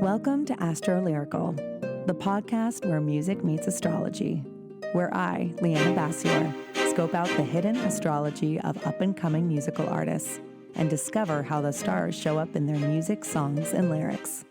Welcome to AstroLyrical, the podcast where music meets astrology, where I, Liana Bassior, scope out the hidden astrology of up-and-coming musical artists and discover how the stars show up in their music, songs, and lyrics.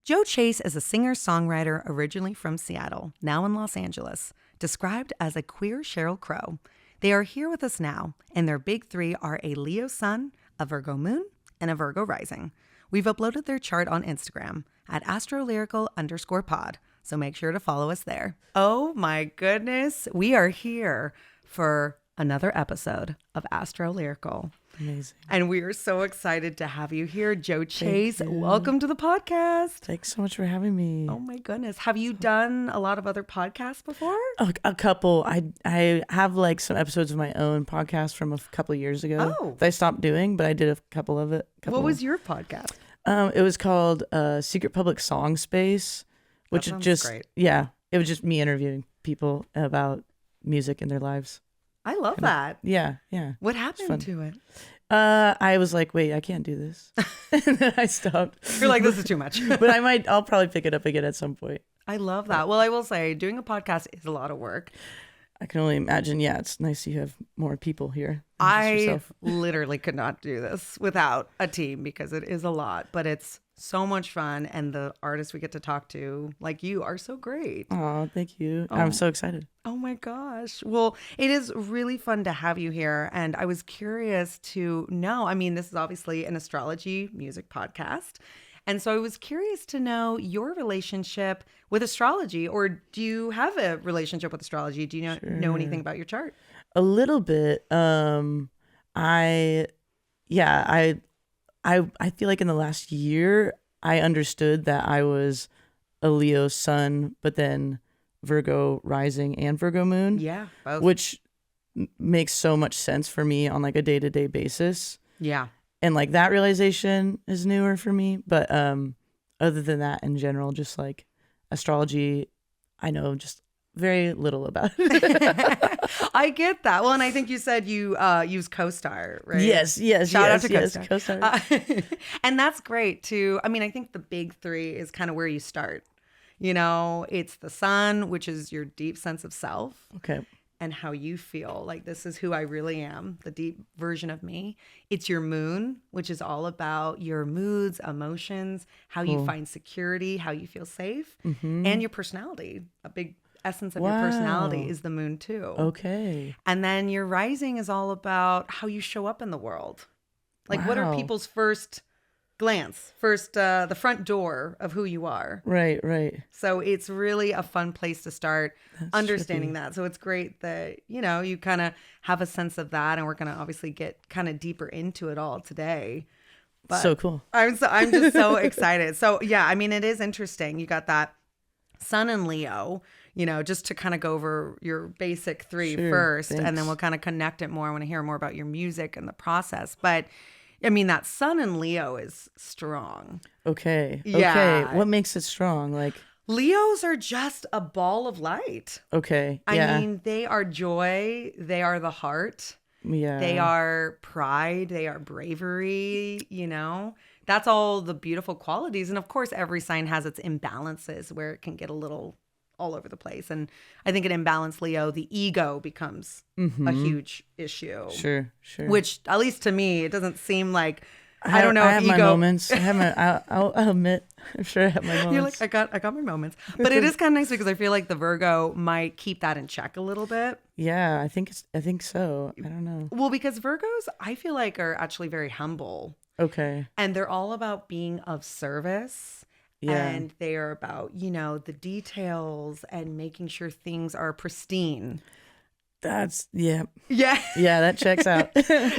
Joh Chase is a singer-songwriter originally from Seattle, now in Los Angeles, described as a queer Sheryl Crow. They are here with us now, and their big three are a Leo Sun, a Virgo-Moon, and a Virgo-Rising. We've uploaded their chart on Instagram at AstroLyrical_pod, so make sure to follow us there. Oh my goodness, we are here for another episode of AstroLyrical. Amazing. And we are so excited to have you here, Joh Chase. Welcome to the podcast. Thanks so much for having me. Oh my goodness. Have you done a lot of other podcasts before? A couple. I have like some episodes of my own podcast from a couple of years ago that I stopped doing, but I did a couple of it. What was your podcast? It was called Secret Public Song Space, which is just great. Yeah, it was just me interviewing people about music in their lives. I love that. Yeah. What happened to it? I was like, wait, I can't do this. And then I stopped. You're like, this is too much. But I'll probably pick it up again at some point. I love that. Well, I will say doing a podcast is a lot of work. I can only imagine. Yeah, it's nice you have more people here. I literally could not do this without a team because it is a lot, but it's so much fun. And the artists we get to talk to, like you, are so great. Oh, thank you. I'm so excited. Oh my gosh. Well, it is really fun to have you here. And I was curious to know, I mean, this is obviously an astrology music podcast. And so I was curious to know your relationship with astrology, or do you have a relationship with astrology? Do you know anything about your chart? A little bit. I feel like in the last year, I understood that I was a Leo sun, but then Virgo rising and Virgo moon. Yeah, both. Which makes so much sense for me on like a day-to-day basis. Yeah. And like that realization is newer for me. But other than that, in general, just like astrology, I know just very little about it. I get that. Well, and I think you said you use CoStar, right? Yes. Shout out to CoStar. And that's great too. I mean, I think the big three is kind of where you start. You know, it's the sun, which is your deep sense of self. Okay. And how you feel like this is who I really am, the deep version of me. It's your moon, which is all about your moods, emotions, how you find security, how you feel safe, and your personality. A big essence of your personality is the moon too. Okay. And then your rising is all about how you show up in the world. Like what are people's first glance, the front door of who you are. Right. So it's really a fun place to start understanding that. So it's great that, you kind of have a sense of that. And we're going to obviously get kind of deeper into it all today. But so cool. I'm just so excited. So yeah, I mean, it is interesting. You got that sun in Leo, just to kind of go over your basic three first. Thanks. And then we'll kind of connect it more. I want to hear more about your music and the process. But I mean, that sun in Leo is strong. Okay. Yeah. Okay. What makes it strong? Like Leos are just a ball of light. Okay. I mean, they are joy. They are the heart. Yeah. They are pride. They are bravery. That's all the beautiful qualities. And of course, every sign has its imbalances where it can get a little all over the place. And I think an imbalanced Leo, the ego becomes a huge issue. Sure. Which, at least to me, it doesn't seem like, I don't know I if have ego... my moments. I'll admit, I'm sure I have my moments. You're like, I got my moments. But it is kind of nice because I feel like the Virgo might keep that in check a little bit. Yeah, I think so. I don't know. Well, because Virgos, I feel like, are actually very humble. Okay. And they're all about being of service. Yeah. And they are about, the details and making sure things are pristine. Yeah, that checks out.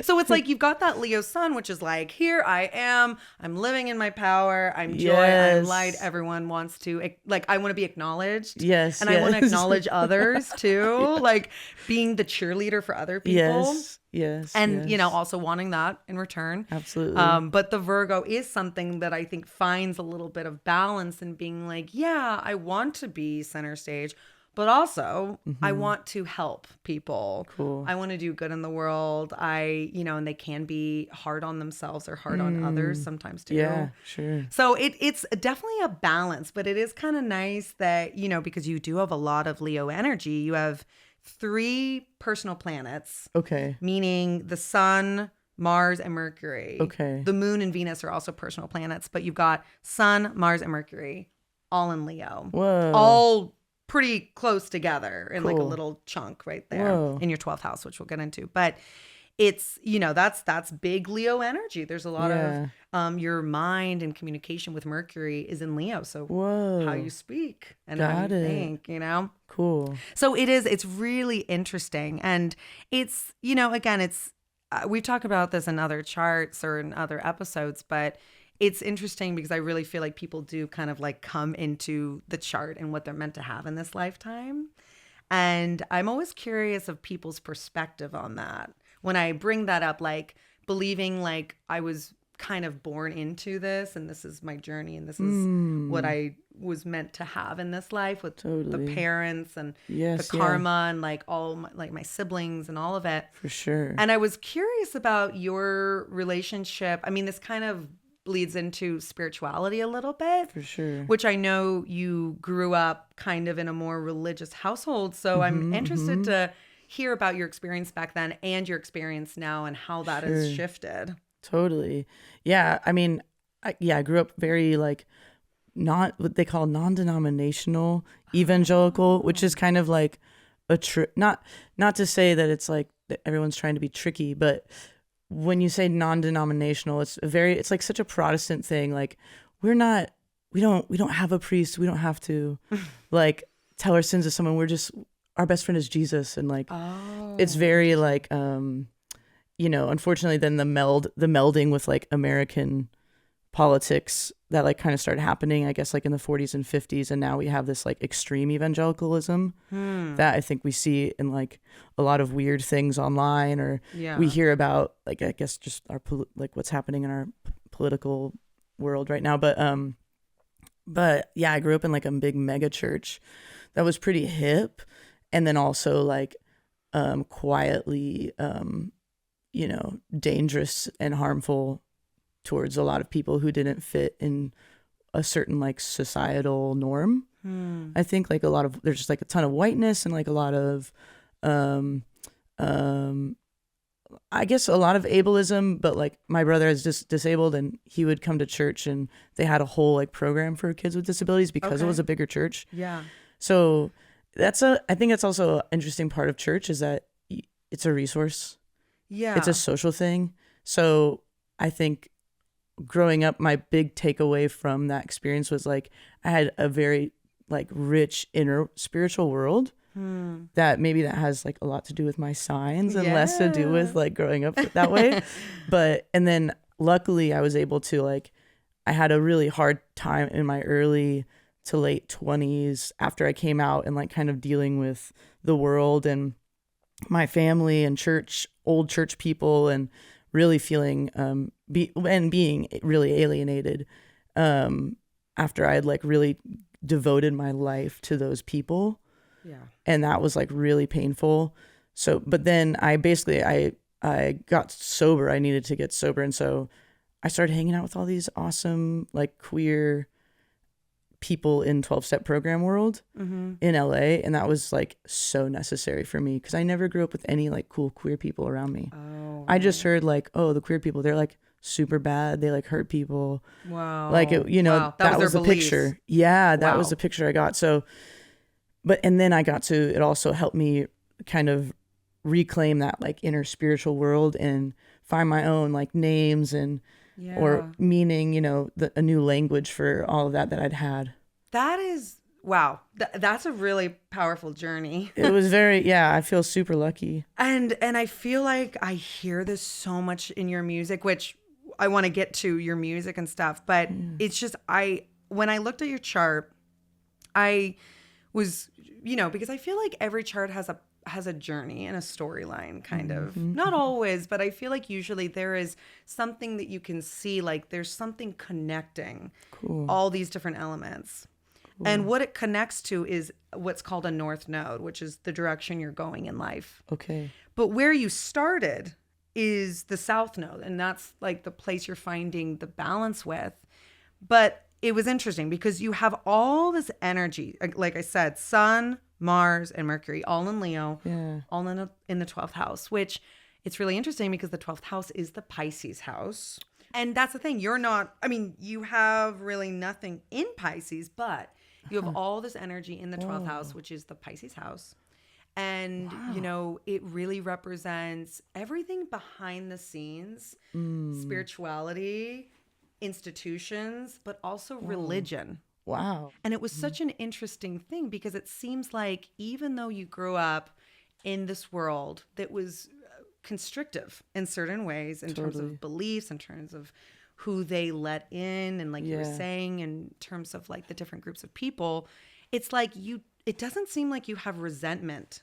So it's like you've got that Leo sun, which is like, here I am. I'm living in my power. I'm joy. I'm light. Everyone wants to, I want to be acknowledged. Yes. And I want to acknowledge others too. Like being the cheerleader for other people. Yes. And, also wanting that in return. Absolutely. But the Virgo is something that I think finds a little bit of balance in being like, yeah, I want to be center stage, but also I want to help people. Cool. I want to do good in the world. And they can be hard on themselves or hard on others sometimes too. Yeah, sure. So it's definitely a balance, but it is kind of nice that, because you do have a lot of Leo energy, you have 3 personal planets. Okay. Meaning the sun, Mars, and Mercury. Okay. The moon and Venus are also personal planets, but you've got sun, Mars, and Mercury all in Leo. Whoa. All pretty close together in like a Cool. little chunk right there Whoa. in your 12th house, which we'll get into. But it's, that's big Leo energy. There's a lot of your mind and communication with Mercury is in Leo. So Whoa. how you speak and Got how you it. think, Cool. So it's really interesting. And it's, again, it's, we've talked about this in other charts or in other episodes, but it's interesting because I really feel like people do kind of like come into the chart and what they're meant to have in this lifetime. And I'm always curious of people's perspective on that. When I bring that up, like believing like I was kind of born into this and this is my journey and this is what I was meant to have in this life with the parents and the karma and like all my siblings and all of it. For sure. And I was curious about your relationship. I mean, this kind of bleeds into spirituality a little bit. For sure. Which I know you grew up kind of in a more religious household. So I'm interested to hear about your experience back then and your experience now and how that has shifted. Totally. Yeah. I mean, I grew up very like not what they call non-denominational evangelical, which is kind of like not to say that it's like that everyone's trying to be tricky, but when you say non-denominational, it's like such a Protestant thing. Like we don't have a priest. We don't have to like tell our sins to someone. Our best friend is Jesus. And like, it's very like, unfortunately then the melding with like American politics that like kind of started happening, I guess, like in the 40s and 50s. And now we have this like extreme evangelicalism that I think we see in like a lot of weird things online, or we hear about like, I guess just our like what's happening in our political world right now. But yeah, I grew up in like a big mega church that was pretty hip. And then also like quietly, dangerous and harmful towards a lot of people who didn't fit in a certain like societal norm. I think like there's just like a ton of whiteness and like a lot of, I guess a lot of ableism, but like my brother is just disabled and he would come to church and they had a whole like program for kids with disabilities because it was a bigger church. Yeah. So I think that's also an interesting part of church is that it's a resource. Yeah. It's a social thing. So I think growing up, my big takeaway from that experience was like, I had a very like rich inner spiritual world that maybe that has like a lot to do with my signs and less to do with like growing up that way. And then luckily I was able to like, I had a really hard time in my early to late 20s after I came out and like kind of dealing with the world and my family and old church people, and really feeling being really alienated after I had like really devoted my life to those people. Yeah. And that was like really painful. So, but then I got sober. I needed to get sober. And so I started hanging out with all these awesome like queer people in 12-step program world in LA. And that was like so necessary for me because I never grew up with any like cool queer people around me. Oh, I just heard like, oh, the queer people, they're like super bad. They like hurt people. Wow. Like, that was the picture. Yeah. That was the picture I got. So, and then it also helped me kind of reclaim that like inner spiritual world and find my own like names and or meaning, a new language for all of that I'd had. That is, wow. That's a really powerful journey. It was I feel super lucky. And I feel like I hear this so much in your music, which I want to get to your music and stuff, but it's just, when I looked at your chart, I was, because I feel like every chart has a journey and a storyline kind of. Not always, but I feel like usually there is something that you can see, like there's something connecting all these different elements. And what it connects to is what's called a north node, which is the direction you're going in life. Okay. But where you started is the south node, and that's like the place you're finding the balance with. But it was interesting because you have all this energy, like I said, Sun, Mars, and Mercury, all in Leo, all in the 12th house, which it's really interesting because the 12th house is the Pisces house. And that's the thing. You have really nothing in Pisces, but you have all this energy in the 12th house, which is the Pisces house. And, it really represents everything behind the scenes, spirituality, institutions, but also religion. Wow. And it was such an interesting thing because it seems like even though you grew up in this world that was constrictive in certain ways, in terms of beliefs, in terms of who they let in, and like you were saying, in terms of like the different groups of people, it's like it doesn't seem like you have resentment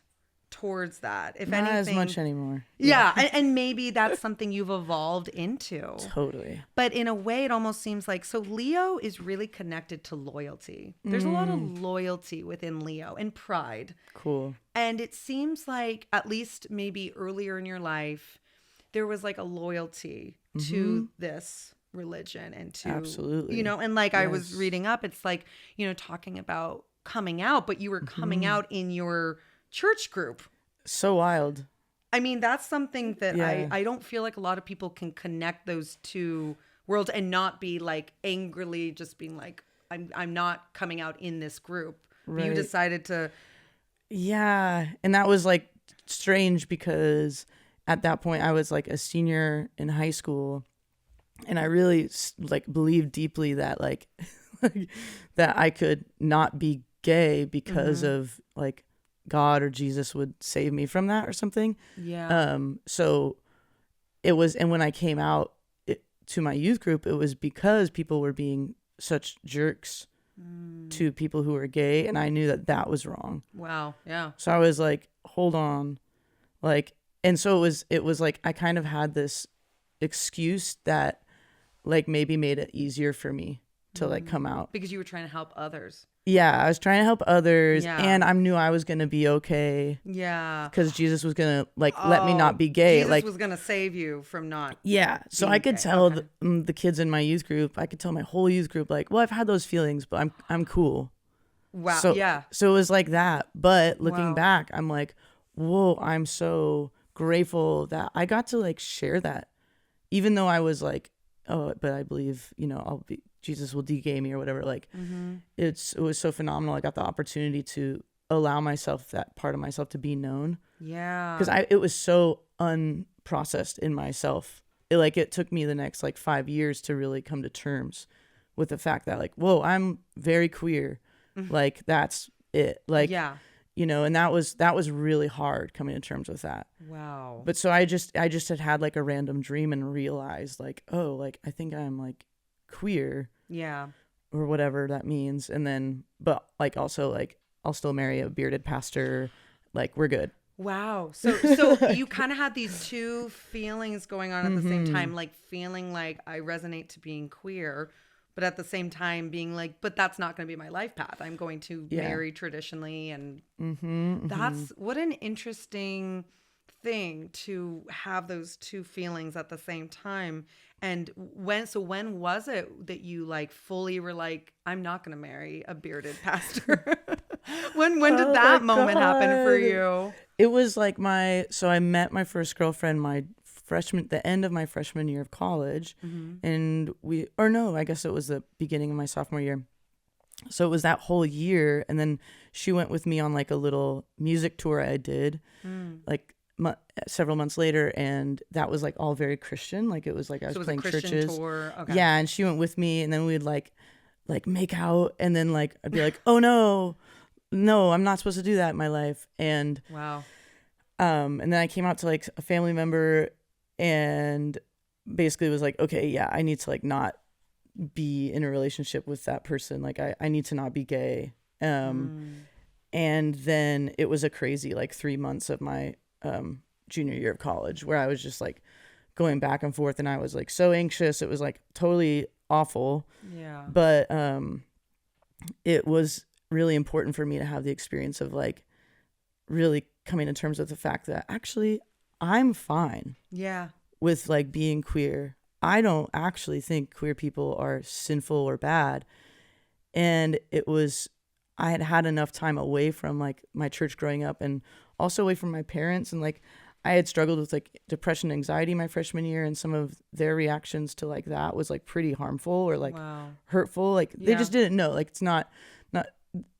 towards that. If Not anything, as much anymore. Yeah. And maybe that's something you've evolved into. Totally. But in a way, it almost seems like, so Leo is really connected to loyalty. There's a lot of loyalty within Leo and pride. Cool. And it seems like, at least maybe earlier in your life, there was like a loyalty to this religion and to, absolutely, and like I was reading up, it's like, talking about coming out, but you were coming out in your church group. So wild. I mean, that's something that I don't feel like a lot of people can connect those two worlds and not be like angrily just being like, I'm not coming out in this group. Right. You decided to. Yeah. And that was like strange because at that point I was like a senior in high school, and I really like believed deeply that like that I could not be gay because of like God or Jesus would save me from that or something. Yeah. So it was, and when I came out to my youth group, it was because people were being such jerks to people who were gay, and I knew that that was wrong. Wow. Yeah. So I was like, hold on. Like, and so it was like, I kind of had this excuse that like maybe made it easier for me to like come out. Because you were trying to help others. Yeah, I was trying to help others, and I knew I was going to be okay. Yeah. Because Jesus was going to like let me not be gay. Jesus like was going to save you from not. Yeah. So I could tell the kids in my youth group, I could tell my whole youth group like, well, I've had those feelings, but I'm cool. Wow. So, yeah. So it was like that. But looking back, I'm like, whoa, I'm so grateful that I got to like share that. Even though I was like, oh, but I believe, Jesus will de-gay me or whatever. Like it was so phenomenal. I got the opportunity to allow myself, that part of myself, to be known. Yeah. Because it was so unprocessed in myself. It took me the next like 5 years to really come to terms with the fact that like, whoa, I'm very queer. Like that's it. Like, and that was really hard coming to terms with that. Wow. But so I just had like a random dream and realized like, oh, like I think I'm like queer. Yeah. Or whatever that means. And then, but like also like I'll still marry a bearded pastor. Like we're good. Wow. So you kind of had these two feelings going on at the same time, like feeling like I resonate to being queer, but at the same time being like, but that's not going to be my life path. I'm going to marry traditionally. And that's what an interesting thing to have those two feelings at the same time. And when was it that you like fully were like, I'm not going to marry a bearded pastor? when did that moment happen for you? It was like so I met my first girlfriend the end of my freshman year of college, and I guess it was the beginning of my sophomore year. So it was that whole year, and then she went with me on like a little music tour I did, like several months later, and that was like all very Christian. Like it was like I was playing churches. Tour. Okay. Yeah, and she went with me, and then we'd like make out, and then like I'd be like, oh no, I'm not supposed to do that in my life. And wow. And then I came out to like a family member, and basically was like, okay, yeah, I need to like not be in a relationship with that person. Like I need to not be gay. And then it was a crazy like 3 months of my junior year of college where I was just like going back and forth, and I was like so anxious. It was like totally awful. Yeah. But it was really important for me to have the experience of like really coming to terms with the fact that actually I'm fine Yeah. with like being queer. I don't actually think queer people are sinful or bad. And I had had enough time away from like my church growing up and also away from my parents. And like, I had struggled with like depression, anxiety my freshman year, and some of their reactions to like that was like pretty harmful or like hurtful. Like they just didn't know, like, it's not,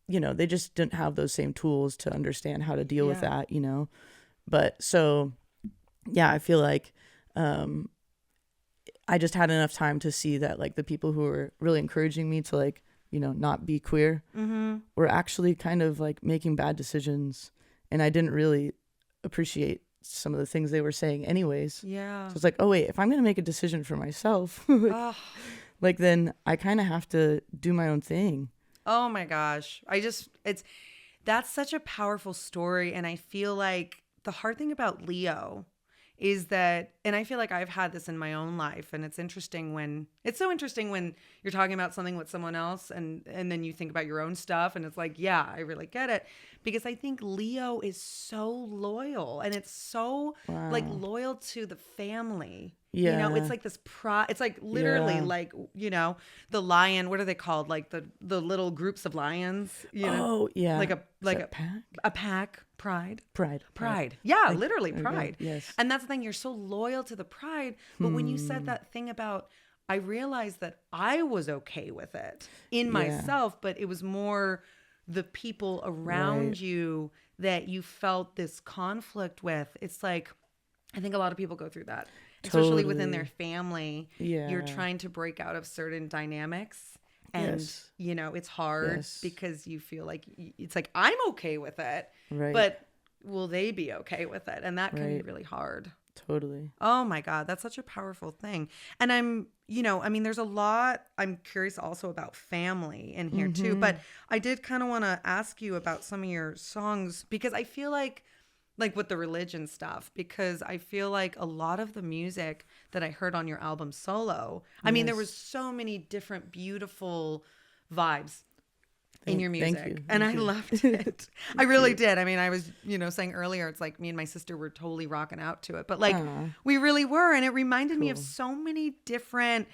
they just didn't have those same tools to understand how to deal with that, But so, yeah, I feel like, I just had enough time to see that like the people who were really encouraging me to like, not be queer were actually kind of like making bad decisions. And I didn't really appreciate some of the things they were saying anyways. Yeah. So it's like, oh wait, if I'm going to make a decision for myself, like then I kind of have to do my own thing. Oh my gosh. That's such a powerful story. And I feel like the hard thing about Leo is that, and I feel like I've had this in my own life, and it's so interesting when you're talking about something with someone else and then you think about your own stuff and it's like, yeah, I really get it. Because I think Leo is so loyal, and it's so like loyal to the family. Yeah. It's like this pride. It's like literally like, the lion, what are they called? Like the little groups of lions, Oh, yeah. Like a pack? A pack. Pride. Yeah, Like, literally pride. Yes. And that's the thing. You're so loyal to the pride. But when you said that thing about, I realized that I was okay with it in myself, but it was more the people around you that you felt this conflict with. It's like, I think a lot of people go through that, especially within their family. Yeah. You're trying to break out of certain dynamics. And, it's hard because you feel like it's like, I'm okay with it, but will they be okay with it? And that can be really hard. Totally. Oh my God. That's such a powerful thing. And there's a lot, I'm curious also about family in here too, but I did kind of want to ask you about some of your songs, because I feel like with the religion stuff, because I feel like a lot of the music that I heard on your album Solo, I mean, there was so many different beautiful vibes in your music. Thank you. And I loved it. I really did. I mean, I was, saying earlier, it's like me and my sister were totally rocking out to it, but like we really were. And it reminded me of so many different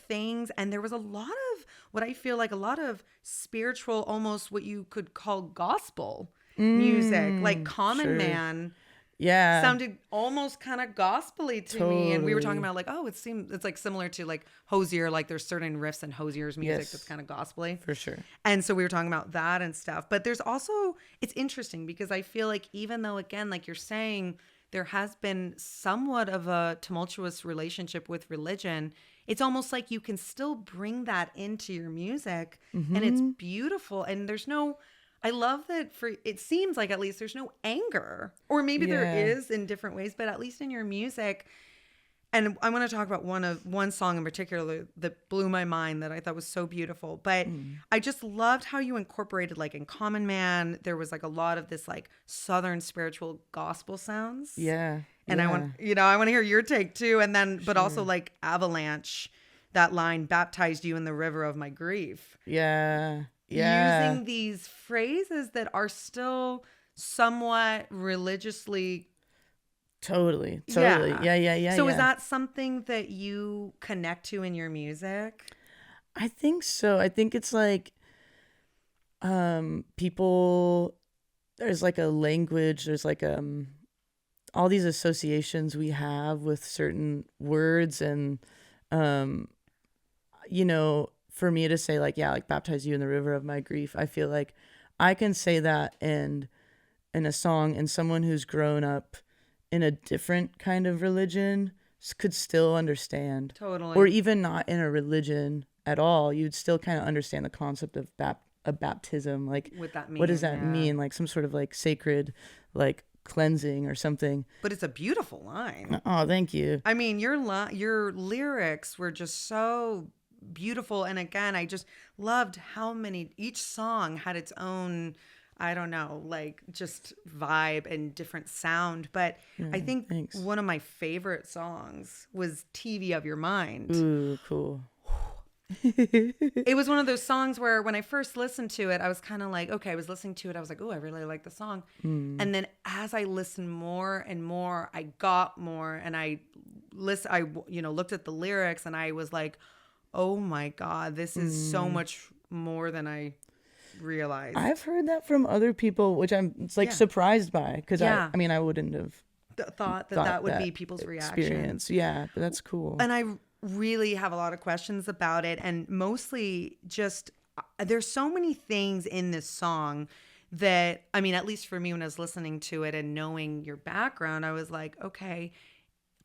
things. And there was a lot of what I feel like a lot of spiritual, almost what you could call gospel music, like Common Man sounded almost kind of gospely to me. And we were talking about like, it's like similar to like Hosier, like there's certain riffs in Hosier's music that's kind of gospely. For sure. And so we were talking about that and stuff. But there's also, it's interesting because I feel like even though, again, like you're saying, there has been somewhat of a tumultuous relationship with religion, it's almost like you can still bring that into your music and it's beautiful. And I love that it seems like at least there's no anger, or maybe there is in different ways, but at least in your music. And I want to talk about one song in particular that blew my mind that I thought was so beautiful, but I just loved how you incorporated, like in Common Man, there was like a lot of this like Southern spiritual gospel sounds. Yeah. And I want to hear your take too. And then, but also like Avalanche, that line, baptized you in the river of my grief. Yeah. Using these phrases that are still somewhat religiously. Totally. Yeah. So is that something that you connect to in your music? I think so. I think it's like people, there's like a language, there's like all these associations we have with certain words, and for me to say like, like baptize you in the river of my grief, I feel like I can say that in a song, and someone who's grown up in a different kind of religion could still understand. Totally. Or even not in a religion at all, you'd still kind of understand the concept of a baptism. Like, what does that mean? Like some sort of like sacred, like cleansing or something. But it's a beautiful line. Oh, thank you. I mean, your lyrics were just so beautiful. And again, I just loved how each song had its own, I don't know, like just vibe and different sound. But I think one of my favorite songs was TV of Your Mind. Ooh, cool. it was one of those songs where when I first listened to it, I was kind of like, okay, I was listening to it. I was like, oh, I really like the song. And then as I listened more and more, I got more, and I looked at the lyrics, and I was like, oh my God, this is so much more than I realized. I've heard that from other people, which I'm surprised by, because I mean, I wouldn't have thought that would be people's experience. reaction. Yeah, but that's cool. And I really have a lot of questions about it, and mostly just there's so many things in this song that, I mean, at least for me, when I was listening to it and knowing your background, I was like, okay,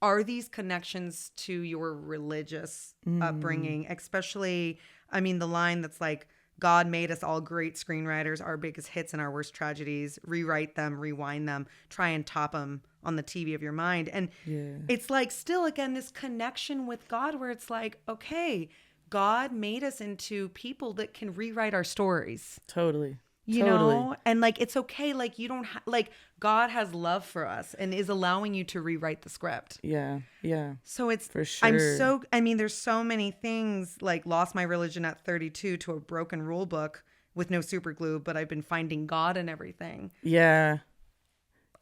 are these connections to your religious upbringing? Especially, I mean, the line that's like, God made us all great screenwriters, our biggest hits and our worst tragedies, rewrite them, rewind them, try and top them on the TV of your mind. And it's like, still, again, this connection with God where it's like, okay, God made us into people that can rewrite our stories. Totally. You know, and like, it's okay. Like, you don't like, God has love for us and is allowing you to rewrite the script. Yeah. Yeah. So it's, for sure. I mean, there's so many things, like lost my religion at 32 to a broken rule book with no super glue, but I've been finding God in everything. Yeah.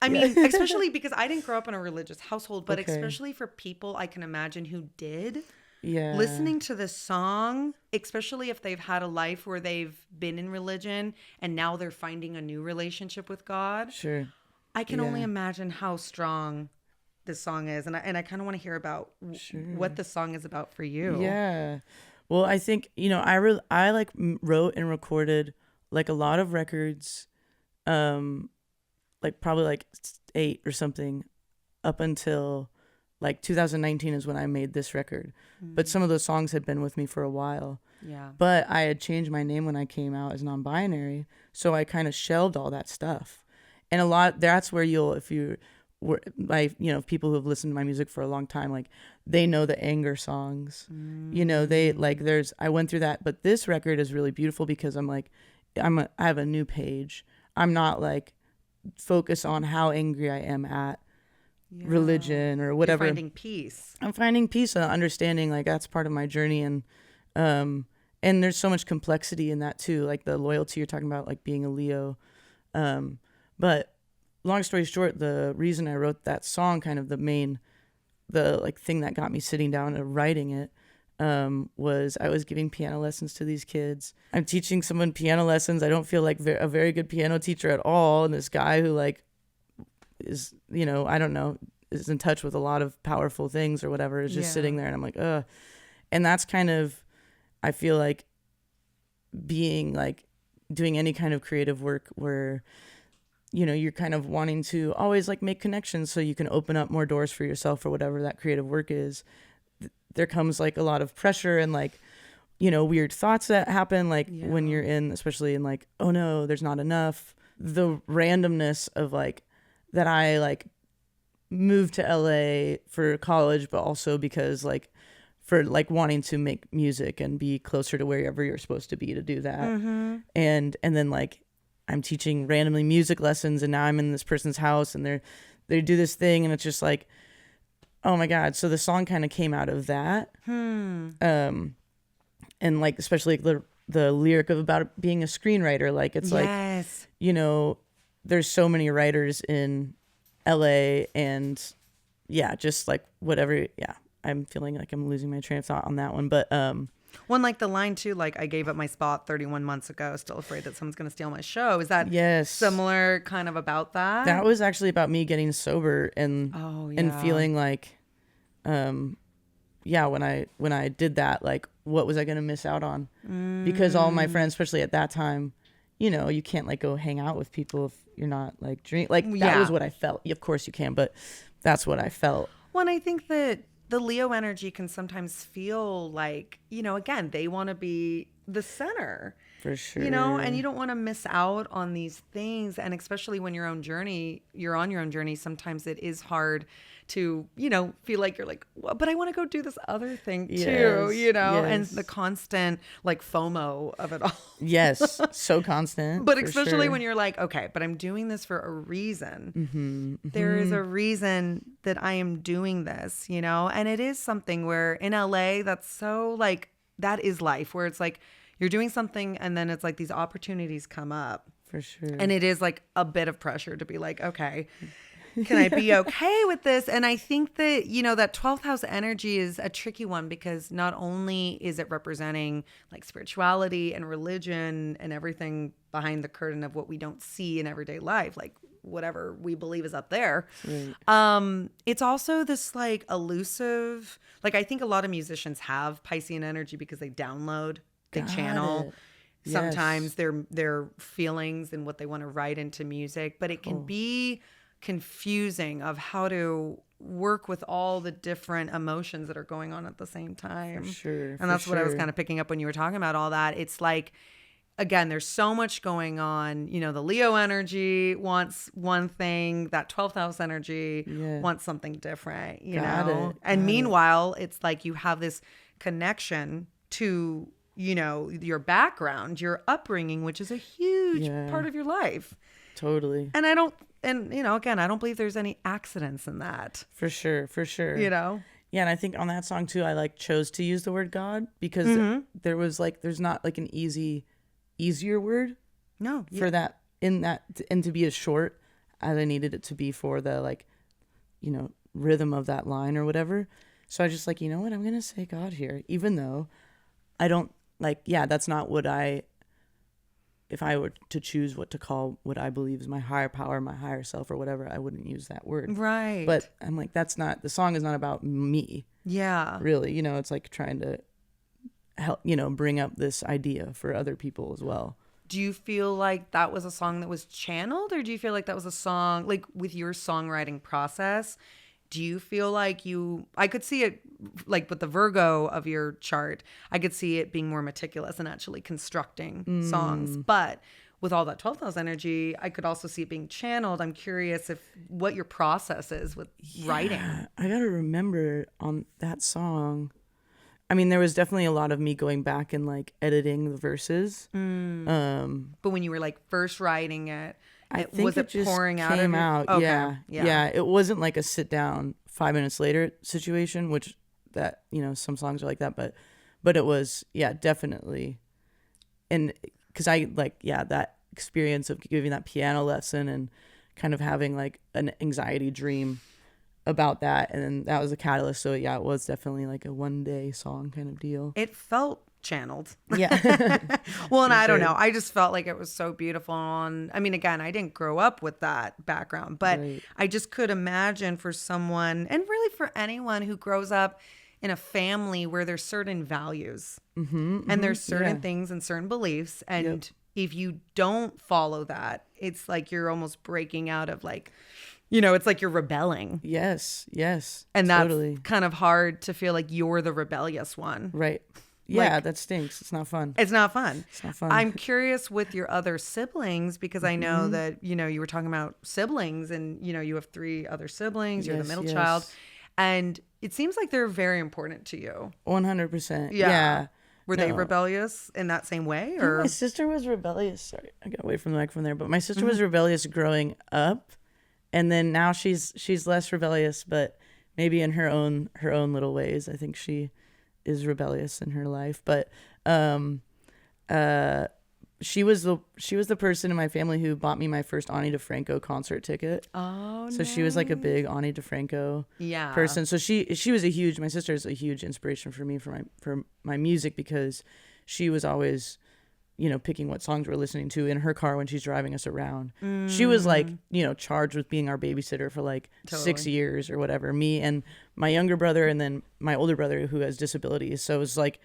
I mean, especially because I didn't grow up in a religious household, but especially for people I can imagine who did. Yeah. Listening to this song, especially if they've had a life where they've been in religion and now they're finding a new relationship with God. Sure. I can only imagine how strong this song is. And I kind of want to hear about what the song is about for you. Yeah. Well, I think, you know, I like wrote and recorded like a lot of records, like probably like 8 or something up until like 2019 is when I made this record. But some of those songs had been with me for a while. Yeah. But I had changed my name when I came out as non-binary. So I kind of shelved all that stuff. And a lot, that's where if you were like, you know, people who have listened to my music for a long time, like they know the anger songs, you know, they like, I went through that, but this record is really beautiful because I'm like, I have a new page. I'm not like focused on how angry I am at religion or whatever. You're finding peace. I'm finding peace and understanding, like that's part of my journey. And there's so much complexity in that too. Like the loyalty you're talking about, like being a Leo. But long story short, the reason I wrote that song, kind of the like thing that got me sitting down and writing it, was I was giving piano lessons to these kids. I'm teaching someone piano lessons. I don't feel like a very good piano teacher at all. And this guy who like is, you know, I don't know, is in touch with a lot of powerful things or whatever, is just sitting there, and I'm like, ugh. And that's kind of, I feel like being like doing any kind of creative work where, you know, you're kind of wanting to always like make connections so you can open up more doors for yourself or whatever that creative work is. There comes like a lot of pressure and like, you know, weird thoughts that happen like when you're especially in like, oh no, there's not enough. The randomness of like, that I like moved to LA for college, but also because like for like wanting to make music and be closer to wherever you're supposed to be to do that. And then like I'm teaching randomly music lessons, and now I'm in this person's house and they do this thing, and it's just like, oh my God. So the song kind of came out of that. And like, especially like the lyric about being a screenwriter, like it's like, you know, there's so many writers in LA, and just like whatever. Yeah. I'm feeling like I'm losing my train of thought on that one. But, one, like the line too, like I gave up my spot 31 months ago, still afraid that someone's going to steal my show. Is that similar kind of about that? That was actually about me getting sober and, and feeling like, when I did that, like, what was I going to miss out on? Because all my friends, especially at that time, you know, you can't like go hang out with people if you're not like drink. Like that was what I felt. Of course you can, but that's what I felt. Well, and I think that the Leo energy can sometimes feel like, you know, again, they want to be the center. For sure. You know, and you don't want to miss out on these things. And especially when you're on your own journey, sometimes it is hard to, you know, feel like you're like, well, but I want to go do this other thing too, you know, and the constant like FOMO of it all. Yes. So constant. But especially when you're like, okay, but I'm doing this for a reason. There is a reason that I am doing this, you know, and it is something where in LA, that's so like that is life, where it's like you're doing something and then it's like these opportunities come up. For sure. And it is like a bit of pressure to be like, okay, can I be okay with this? And I think that, that 12th house energy is a tricky one, because not only is it representing like spirituality and religion and everything behind the curtain of what we don't see in everyday life, like whatever we believe is up there. Right. It's also this like elusive, like I think a lot of musicians have Piscean energy because they download, they channel. Yes. Sometimes their feelings and what they want to write into music, but it can be confusing of how to work with all the different emotions that are going on at the same time. For sure. And that's what I was kind of picking up when you were talking about all that. It's like, again, there's so much going on. The Leo energy wants one thing, that 12th house energy wants something different, And meanwhile, it's like you have this connection to, your background, your upbringing, which is a huge part of your life. Totally. And again, I don't believe there's any accidents in that. For sure. Yeah, and I think on that song too, I like chose to use the word God because there's not like an easier word. No. For that, and to be as short as I needed it to be for the like, rhythm of that line or whatever. So I just like, you know what, I'm going to say God here, even though I don't that's not what if I were to choose what to call what I believe is my higher power, my higher self or whatever, I wouldn't use that word. Right. But I'm like, the song is not about me. Yeah. Really. It's like trying to help, bring up this idea for other people as well. Do you feel like that was a song that was channeled, or do you feel like that was a song, like with your songwriting process, do you feel like I could see it like with the Virgo of your chart, I could see it being more meticulous and actually constructing songs. But with all that 12th house energy, I could also see it being channeled. I'm curious what your process is with writing. I got to remember on that song. I mean, there was definitely a lot of me going back and like editing the verses. But when you were like first writing it, I think was it just pouring out? Came out. Okay. Yeah. It wasn't like a sit down 5 minutes later situation, which that some songs are like that, but it was definitely, and because I like that experience of giving that piano lesson and kind of having like an anxiety dream about that, and then that was a catalyst. So it was definitely like a one day song kind of deal. It felt channeled. Yeah. Well, and I don't know. I just felt like it was so beautiful. And I mean, again, I didn't grow up with that background, but I just could imagine for someone, and really for anyone who grows up in a family where there's certain values and there's certain things and certain beliefs. And if you don't follow that, it's like you're almost breaking out of like, it's like you're rebelling. Yes. And totally. That's kind of hard to feel like you're the rebellious one. Right. Yeah, that stinks. It's not fun. It's not fun. I'm curious with your other siblings, because I know that, you were talking about siblings and, you have 3 other siblings. You're the middle child. And it seems like they're very important to you. 100%. Yeah. Were they rebellious in that same way? Or my sister was rebellious. Sorry, I got away from the microphone there. But my sister was rebellious growing up. And then now she's less rebellious, but maybe in her own little ways. I think she is rebellious in her life, but she was the person in my family who bought me my first Ani DeFranco concert ticket. Oh, so she was like a big Ani DeFranco person. So she was my sister is a huge inspiration for me for my music, because she was always picking what songs we're listening to in her car when she's driving us around. She was like, charged with being our babysitter for like 6 years or whatever. Me and my younger brother, and then my older brother who has disabilities. So it was like,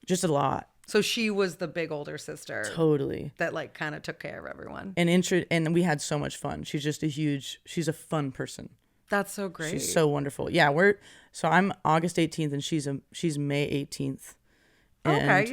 just a lot. So she was the big older sister. Totally. That like kind of took care of everyone. And we had so much fun. She's just she's a fun person. That's so great. She's so wonderful. Yeah. So I'm August 18th and she's May 18th. Okay.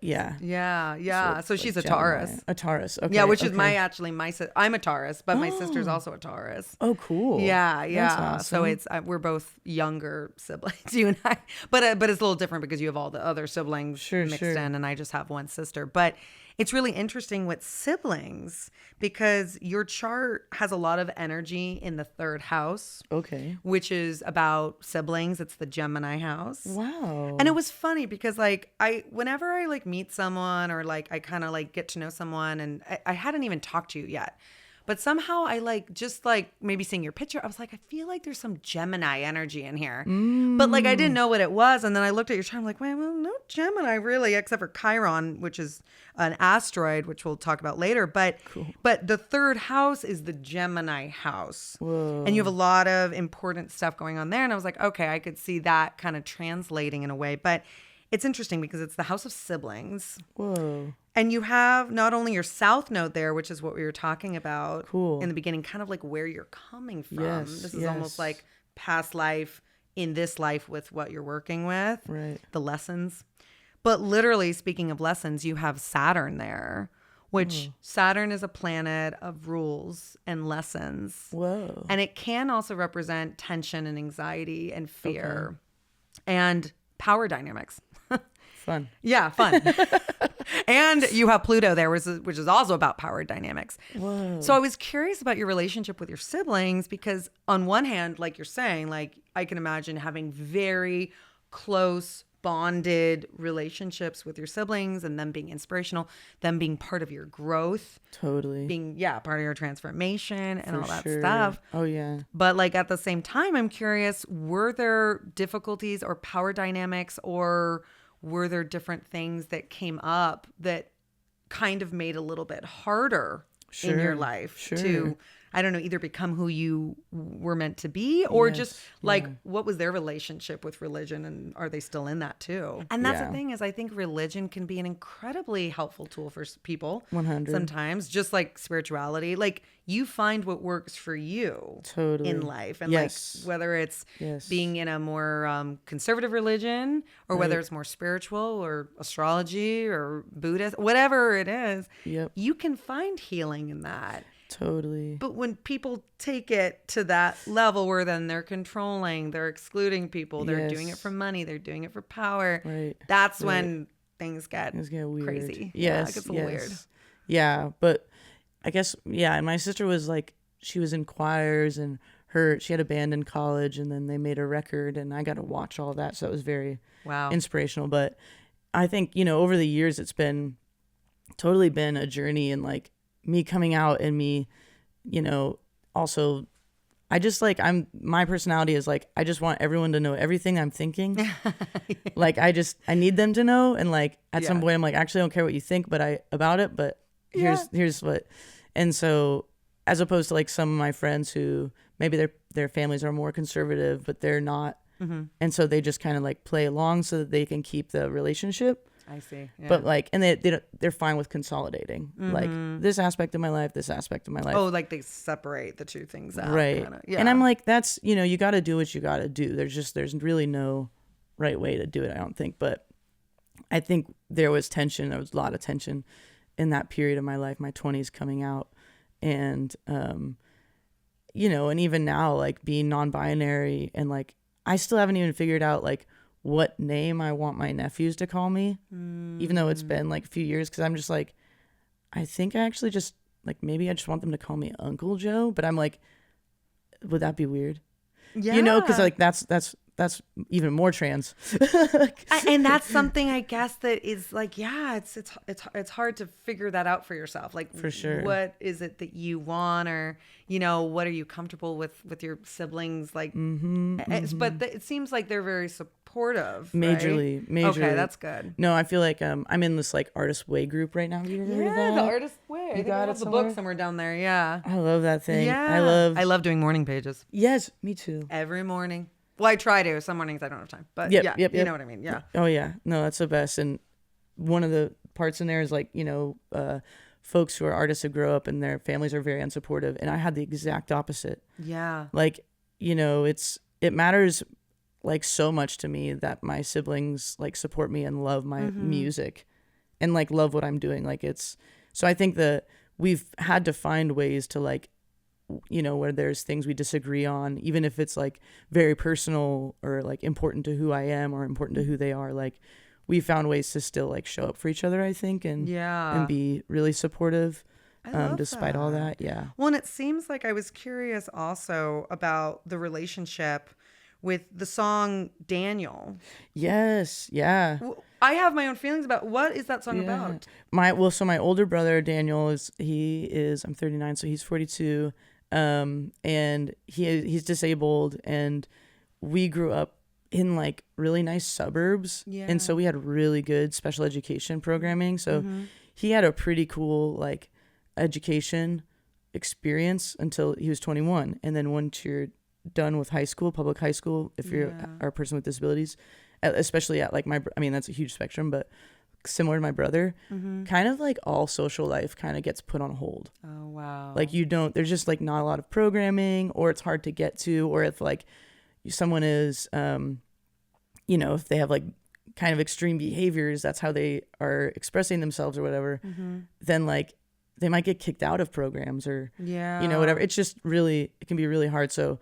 Yeah. So she's like a Taurus. A Taurus. Okay. Yeah, which is I'm a Taurus, but my sister's also a Taurus. Oh, cool. Yeah. That's awesome. So we're both younger siblings, you and I. But it's a little different because you have all the other siblings mixed in, and I just have one sister. But It's really interesting with siblings because your chart has a lot of energy in the third house. Okay. Which is about siblings. It's the Gemini house. Wow. And it was funny because like whenever I like meet someone or like I kind of like get to know someone and I hadn't even talked to you yet. But somehow I like just like maybe seeing your picture, I was like, I feel like there's some Gemini energy in here. But like I didn't know what it was. And then I looked at your chart, I'm like, well, no Gemini really, except for Chiron, which is an asteroid, which we'll talk about later. But but the third house is the Gemini house. Whoa. And you have a lot of important stuff going on there. And I was like, okay, I could see that kind of translating in a way. But it's interesting because it's the house of siblings. Whoa. And you have not only your south node there, which is what we were talking about Cool. in the beginning, kind of like where you're coming from. Yes, This is almost like past life in this life with what you're working with, Right. the lessons. But literally, speaking of lessons, you have Saturn there, which Saturn is a planet of rules and lessons. Whoa. And it can also represent tension and anxiety and fear and power dynamics. Fun. Yeah, fun. And you have Pluto there, which is also about power dynamics. Whoa. So I was curious about your relationship with your siblings because on one hand, like you're saying, like I can imagine having very close bonded relationships with your siblings and them being inspirational, them being part of your growth, Totally. being, part of your transformation and For all that sure. stuff. Oh, yeah. But like at the same time, I'm curious, were there difficulties or power dynamics or were there different things that came up that kind of made a little bit harder in your life to, I don't know, either become who you were meant to be or just like, what was their relationship with religion and are they still in that too? And that's the thing is I think religion can be an incredibly helpful tool for people 100. sometimes, just like spirituality. Like you find what works for you in life. And like whether it's being in a more conservative religion or whether it's more spiritual or astrology or Buddhist, whatever it is, you can find healing in that. Totally. But when people take it to that level where then they're controlling, they're excluding people, they're doing it for money, they're doing it for power. Right. That's when things get weird. crazy. Yes. It gets a little weird. Yeah. But I guess, and my sister was like, she was in choirs and she had a band in college and then they made a record and I got to watch all that. So it was very inspirational. But I think, over the years, it's totally been a journey and like, me coming out and me, also, I just like, my personality is like, I just want everyone to know everything I'm thinking. Like, I need them to know. And like, at some point I'm like, actually I don't care what you think, about it, but here's what. And so as opposed to like some of my friends who maybe their families are more conservative, but they're not. Mm-hmm. And so they just kind of like play along so that they can keep the relationship. I see. Yeah. But like, and they're fine with consolidating, like this aspect of my life, this aspect of my life. Oh, like they separate the two things out. Right. Kinda. Yeah. And I'm like, that's, you got to do what you got to do. There's really no right way to do it, I don't think. But I think there was tension. There was a lot of tension in that period of my life, my 20s coming out. And, and even now, like being non-binary and like, I still haven't even figured out like, what name I want my nephews to call me, even though it's been like a few years. Cause I'm just like, I think I actually just like, maybe I just want them to call me Uncle Joe, but I'm like, would that be weird? Yeah. Cause like, that's even more trans. And that's something I guess that is like, it's hard to figure that out for yourself. Like for sure. What is it that you want or, what are you comfortable with your siblings? Like, but it seems like they're very supportive. Majorly. Okay, that's good. No, I feel like I'm in this like Artist Way group right now. Have you ever heard of that? The Artist Way. I think I have the book somewhere down there. Yeah. I love that thing. Yeah. I love doing morning pages. Yes, me too. Every morning. Well, I try to. Some mornings I don't have time. But you know what I mean. Yeah. Oh, yeah. No, that's the best. And one of the parts in there is like, folks who are artists who grow up and their families are very unsupportive. And I had the exact opposite. Yeah. Like, it matters like so much to me that my siblings like support me and love my music and like love what I'm doing. Like so I think that we've had to find ways to like, where there's things we disagree on, even if it's like very personal or like important to who I am or important to who they are, like we found ways to still like show up for each other, I think, and be really supportive despite all that. Yeah. Well, and it seems like I was curious also about the relationship with the song Danielle. Yes. Yeah. I have my own feelings about what is that song about. So my older brother Daniel I'm 39, so he's 42, and he's disabled, and we grew up in like really nice suburbs, and so we had really good special education programming. So he had a pretty cool like education experience until he was 21, and then once you're done with public high school, if you're a person with disabilities, especially at like that's a huge spectrum, but similar to my brother, kind of like all social life kind of gets put on hold. Oh wow. Like there's just like not a lot of programming, or it's hard to get to, or if like someone is if they have like kind of extreme behaviors, that's how they are expressing themselves or whatever, then like they might get kicked out of programs or whatever. It's just really, it can be really hard. So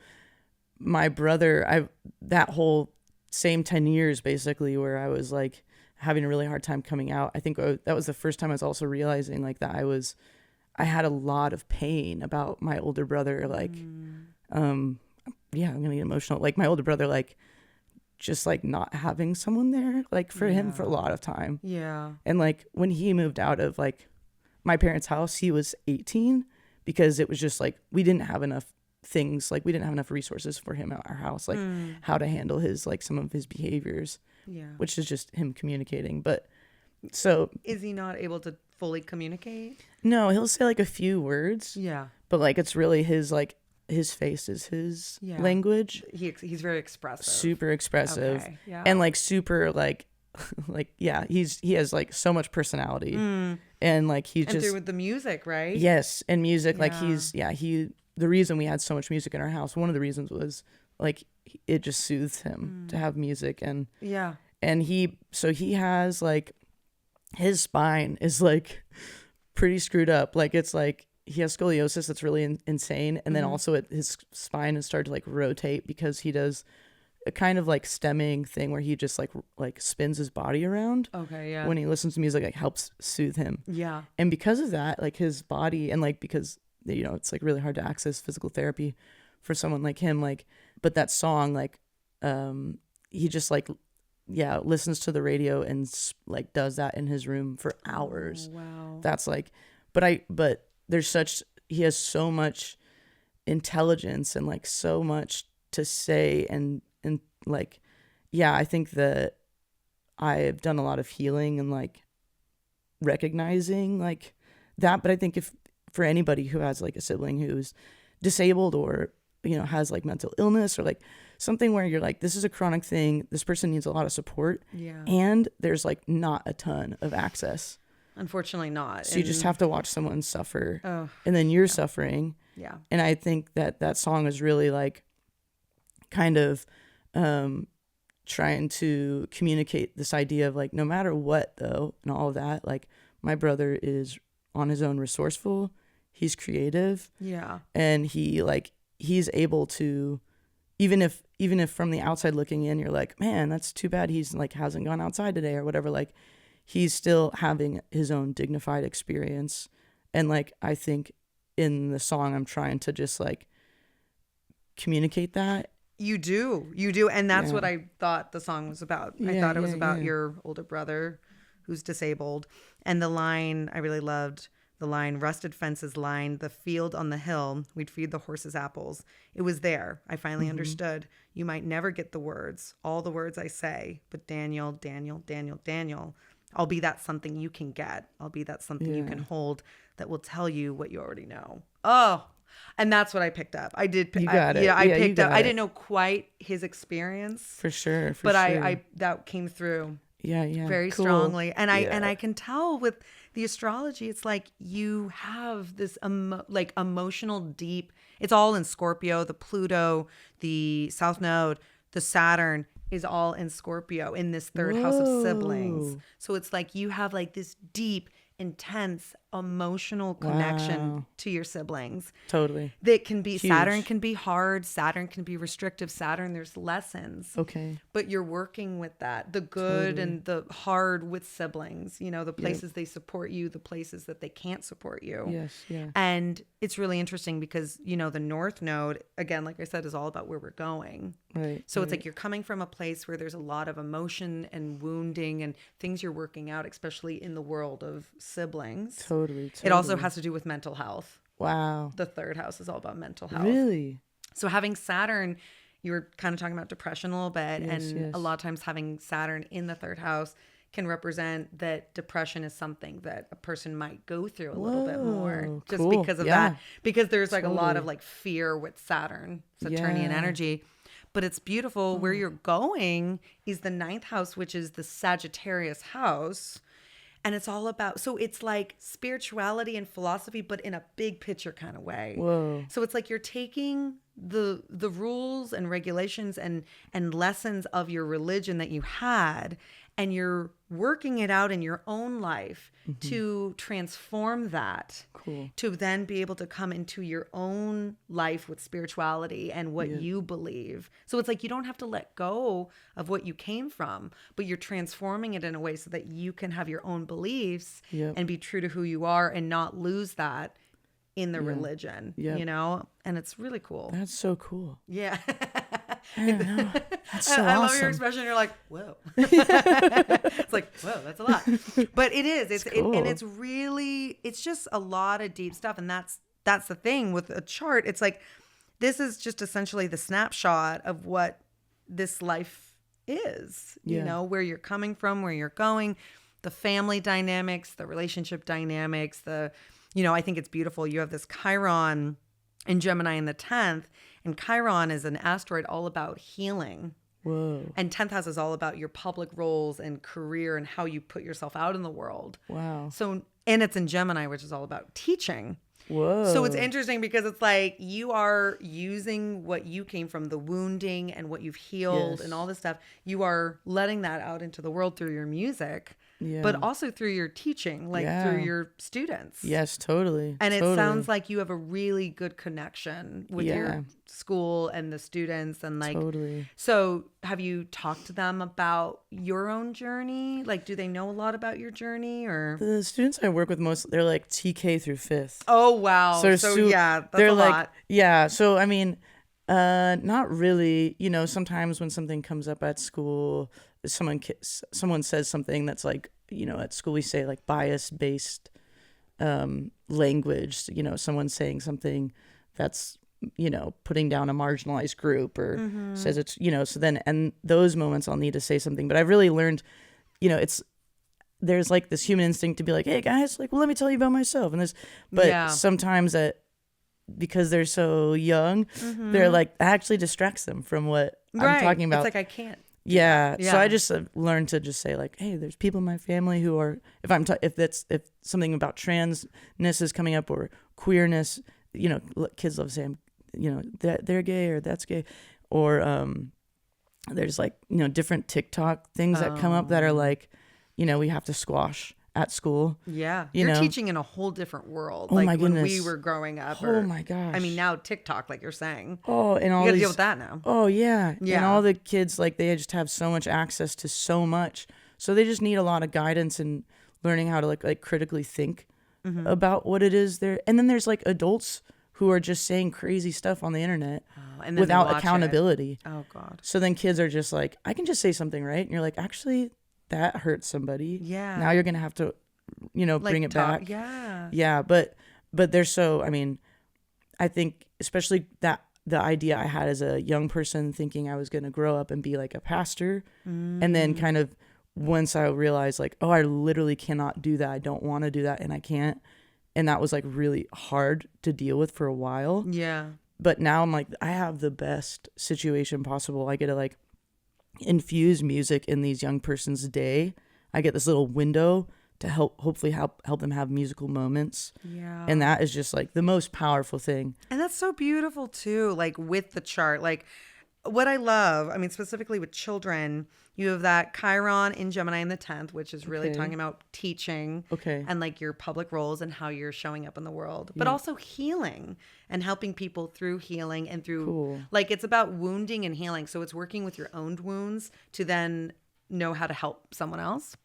my brother, that whole same 10 years basically where I was like having a really hard time coming out, I think that was the first time I was also realizing like that I had a lot of pain about my older brother. Like, I'm gonna get emotional. Like my older brother, like just like not having someone there, like for him for a lot of time. Yeah. And like when he moved out of like my parents' house, he was 18, because it was just like we didn't have enough things, like we didn't have enough resources for him at our house, like how to handle his like some of his behaviors, which is just him communicating. But so is he not able to fully communicate? No, he'll say like a few words, but like it's really his like his face is his language. He's very expressive, super expressive, and like super like he has like so much personality, and like he's just through with the music, right? Yes, and music, like the reason we had so much music in our house, one of the reasons was like it just soothes him to have music, and he has like his spine is like pretty screwed up, like it's like he has scoliosis that's really insane, and then also his spine has started to like rotate because he does a kind of like stemming thing where he just like spins his body around. When he listens to music, like helps soothe him. And because of that, like his body, and like because it's like really hard to access physical therapy for someone like him, like, but that song, like he just like listens to the radio and like does that in his room for hours. Wow. That's like, but he has so much intelligence and like so much to say, and like I think that I've done a lot of healing and like recognizing like that. But I think if for anybody who has like a sibling who's disabled or has like mental illness or like something where you're like, this is a chronic thing, this person needs a lot of support, and there's like not a ton of access, unfortunately not, so you just have to watch someone suffer, and then you're suffering. And I think that song is really like kind of trying to communicate this idea of like, no matter what though, and all of that, like my brother is on his own resourceful, he's creative, and he's able to, even if from the outside looking in you're like, man, that's too bad he's like hasn't gone outside today or whatever, like he's still having his own dignified experience. And like I think in the song I'm trying to just like communicate that. You do. And that's what I thought the song was about. I thought it was about your older brother who's disabled. And the line, I really loved the line, rusted fences lined the field on the hill. We'd feed the horses apples. It was there. I finally understood. You might never get the words, all the words I say, but Daniel, I'll be that something you can get. I'll be that something you can hold that will tell you what you already know. Oh, and that's what I picked up. I did. You got it. I picked up. I didn't know quite his experience. For sure. But I that came through. Very cool. Strongly. And I can tell with the astrology, it's like you have this emotional deep, it's all in Scorpio, the Pluto, the South Node, the Saturn is all in Scorpio in this third house of siblings. So it's like you have like this deep intense emotional connection Wow. to your siblings. Totally. That can be, Huge. Saturn can be hard, Saturn can be restrictive, Saturn, there's lessons. Okay. But you're working with that, the good and the hard with siblings, you know, the places they support you, the places that they can't support you. Yes. Yeah. And it's really interesting because, you know, the North Node, again, like I said, is all about where we're going. Right. So it's like you're coming from a place where there's a lot of emotion and wounding and things you're working out, especially in the world of siblings. Totally. It also has to do with mental health. Wow. The third house is all about mental health. Really? So having Saturn, you were kind of talking about depression a little bit. Yes, and a lot of times having Saturn in the third house can represent that depression is something that a person might go through a little bit more just cool. because of that. Because there's like a lot Totally. of like fear with Saturn, Saturnian Yeah. energy. But it's beautiful. Where you're going is the 9th house, which is the Sagittarius house. And it's all about, so it's like spirituality and philosophy, but in a big picture kind of way. Whoa. So it's like you're taking the rules and regulations and lessons of your religion that you had, and you're working it out in your own life to transform that. Cool. To then be able to come into your own life with spirituality and what you believe. So it's like you don't have to let go of what you came from, but you're transforming it in a way so that you can have your own beliefs and be true to who you are and not lose that in the religion, you know? And it's really cool. That's so cool. Yeah. Yeah, no, that's so I love awesome. your expression. You're like, whoa. It's like, whoa, that's a lot. But it is. It's cool. and it's really, it's just a lot of deep stuff. And that's the thing with a chart. It's like, this is just essentially the snapshot of what this life is, you know, where you're coming from, where you're going, the family dynamics, the relationship dynamics, you know, I think it's beautiful. You have this Chiron in Gemini in the 10th, and Chiron is an asteroid all about healing. Whoa. And 10th house is all about your public roles and career and how you put yourself out in the world. Wow. So, and it's in Gemini, which is all about teaching. Whoa. So it's interesting because it's like you are using what you came from, the wounding and what you've healed and all this stuff. You are letting that out into the world through your music, but also through your teaching, like through your students. Yes, totally. And it Totally. sounds like you have a really good connection with your school and the students and like, Totally. so have you talked to them about your own journey? Like, do they know a lot about your journey or? The students I work with most, they're like TK through 5th. Oh, wow. So yeah, that's they're a like, lot. Yeah. So, I mean, not really, you know, sometimes when something comes up at school, someone says something that's like, you know, at school we say like bias-based language, you know, someone saying something that's, you know, putting down a marginalized group or says it's, you know, so then, and those moments I'll need to say something. But I've really learned, you know, there's like this human instinct to be like, hey guys, like, well, let me tell you about myself. And but sometimes because they're so young, they're like, that actually distracts them from what I'm talking about. It's like, I can't. Yeah. So I just learned to just say like, hey, there's people in my family who are, if something about transness is coming up or queerness, you know, kids love saying, you know, that they're gay or that's gay, or there's like, you know, different TikTok things that come up that are like, you know, we have to squash at school. Yeah. You're know? Teaching in a whole different world. Oh, like my when goodness. we were growing up. Oh my gosh. I mean, now TikTok, like you're saying. Oh, and all you gotta these, deal with that now. Oh yeah. Yeah. And all the kids, like they just have so much access to so much. So they just need a lot of guidance and learning how to like critically think about what it is there. And then there's like adults who are just saying crazy stuff on the internet and then without accountability. Oh God. So then kids are just like, I can just say something, right? And you're like, actually, that hurts somebody. Yeah. Now you're gonna have to, you know, bring it back. Yeah. Yeah, but they're so. I mean, I think especially that the idea I had as a young person, thinking I was gonna grow up and be like a pastor, and then kind of once I realized like, oh, I literally cannot do that. I don't want to do that, and I can't. And that was like really hard to deal with for a while. Yeah. But now I'm like, I have the best situation possible. I get to like infuse music in these young person's day. I get this little window to hopefully help them have musical moments. Yeah. And that is just like the most powerful thing. And that's so beautiful too, like with the chart. Like what I love, I mean, specifically with children, You have that Chiron in Gemini in the 10th, which is really Okay. talking about teaching Okay. and like your public roles and how you're showing up in the world, but also healing and helping people through healing and through Cool. like it's about wounding and healing. So it's working with your own wounds to then know how to help someone else.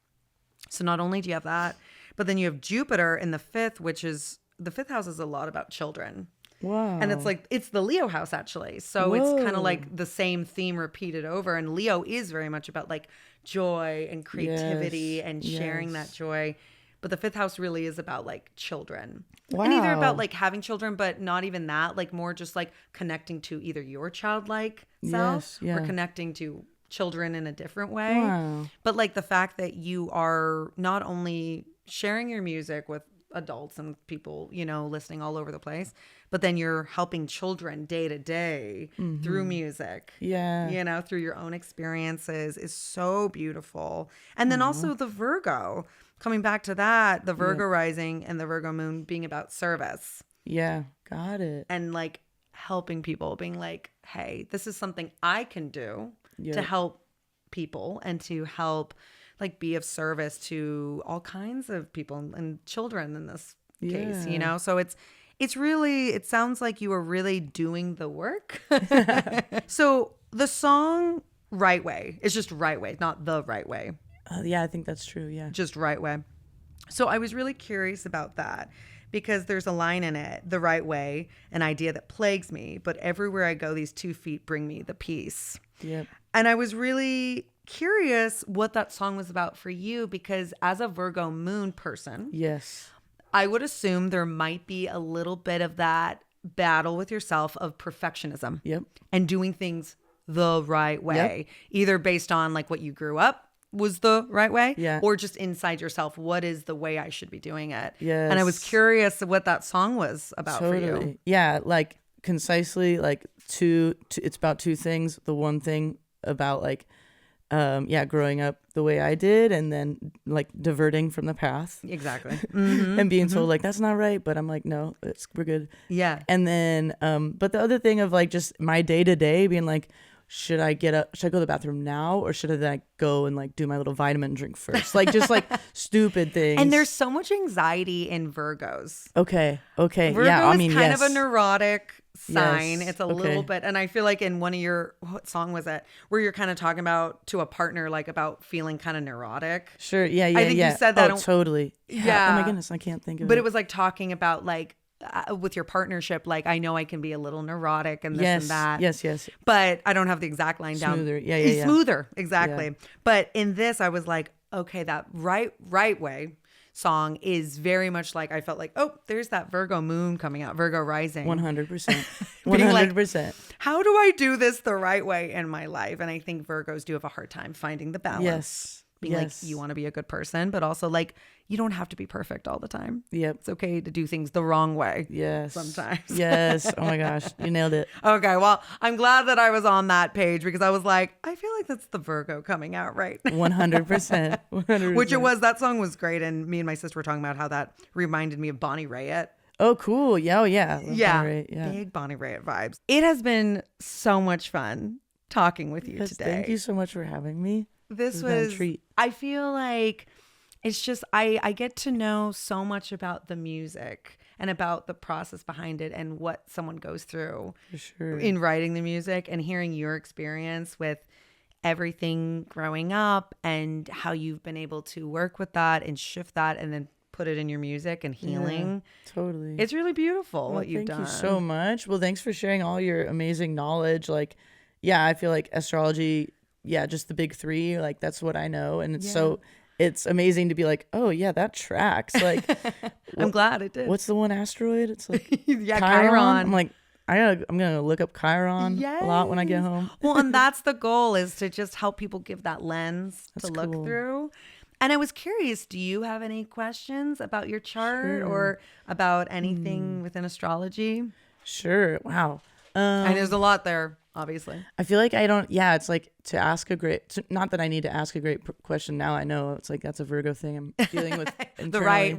So not only do you have that, but then you have Jupiter in the 5th, which is the 5th house is a lot about children. Wow. And it's like, it's the Leo house actually. So it's kind Whoa. of like the same theme repeated over. And Leo is very much about like joy and creativity Yes. and sharing Yes. that joy. But the 5th house really is about like children. Wow. And either about like having children, but not even that, like more just like connecting to either your childlike self Yes, yeah. or connecting to children in a different way. Wow. But like the fact that you are not only sharing your music with adults and people, you know, listening all over the place, but then you're helping children day to day through music. Yeah. You know, through your own experiences is so beautiful. And then also the Virgo, coming back to that, the Virgo rising and the Virgo-Moon being about service Yeah. Got it. and like helping people, being like, hey, this is something I can do to Yep. help people and to help like be of service to all kinds of people and children in this case, you Yeah. know? So it's really, it sounds like you are really doing the work. So the song Right Way is just right way, not the right way, Yeah, I think that's true. Yeah. just right way. So I was really curious about that because there's a line in it, the right way, an idea that plagues me, but everywhere I go, these 2 feet bring me the peace. Yep. And I was really curious what that song was about for you because as a Virgo moon person, Yes. I would assume there might be a little bit of that battle with yourself of perfectionism Yep. and doing things the right way, either based on like what you grew up was the right way Yeah. or just inside yourself, what is the way I should be doing it? Yes. And I was curious what that song was about for you. Yeah, like concisely, like it's about 2 things. The one thing about like, growing up the way I did, and then like diverting from the path Exactly. and being told like that's not right, but I'm like no, we're good. Yeah. And then, but the other thing of like just my day to day being like, should I get up? Should I go to the bathroom now, or should I then go and like do my little vitamin drink first? Like just like stupid things. And there's so much anxiety in Virgos. Okay. Virgo Yeah. I mean, is kind yes. of a neurotic sign. Yes. It's a Okay. little bit, and I feel like in one of your, what song was it, where you're kind of talking about to a partner, like about feeling kind of neurotic. Sure. Yeah. I think you said that. Oh, totally. Yeah. Oh my goodness, I can't think of it. But it was like talking about like with your partnership, like I know I can be a little neurotic and this yes. and that. Yes. But I don't have the exact line down. Smoother. Yeah. Smoother. Exactly. Yeah. But in this, I was like, okay, that right way song is very much like, I felt like, oh, there's that Virgo moon coming out, Virgo rising. 100%. Being like, 100%. how do I do this the right way in my life? And I think Virgos do have a hard time finding the balance. Yes. Being like, you want to be a good person, but also like, you don't have to be perfect all the time. Yep. It's okay to do things the wrong way. Yes. Sometimes. Yes. Oh my gosh. You nailed it. Okay, well, I'm glad that I was on that page because I was like, I feel like that's the Virgo coming out, right? 100%. 100%. Which it was. That song was great. And me and my sister were talking about how that reminded me of Bonnie Raitt. Oh, cool. Yeah. Oh, yeah. Love Yeah. Bonnie Raitt, yeah. Big Bonnie Raitt vibes. It has been so much fun talking with you Yes, today. thank you so much for having me. This been a was, treat. I feel like it's just, I get to know so much about the music and about the process behind it and what someone goes through For sure. in writing the music and hearing your experience with everything growing up and how you've been able to work with that and shift that and then put it in your music and healing. Yeah, totally. It's really beautiful Well, what you've done. Thank you so much. Well, thanks for sharing all your amazing knowledge. Like, yeah, I feel like astrology, yeah, just the big 3, like that's what I know. And it's it's amazing to be like, oh yeah, that tracks. Like, I'm glad it did. what's the one asteroid? It's like Yeah, Chiron. Chiron. I'm like, I'm gonna look up Chiron a lot when I get home. Well, and that's the goal, is to just help people give that lens to look cool. through. And I was curious, do you have any questions about your chart or about anything within astrology? Sure. Wow. And there's a lot there, obviously. I feel like I don't. Yeah, it's like to ask a great. Not that I need to ask a great question now. I know it's like that's a Virgo thing I'm dealing with.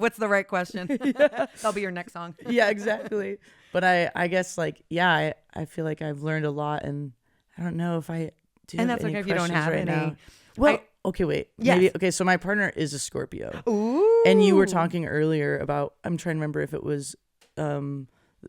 What's the right question? That'll be your next song. Yeah, exactly. But I guess like, yeah, I feel like I've learned a lot, and I don't know if I Do you And have that's any okay if you don't questions have right any. now? Well, okay, wait. Yes. Maybe, okay, so my partner is a Scorpio. Ooh. And you were talking earlier about, I'm trying to remember if it was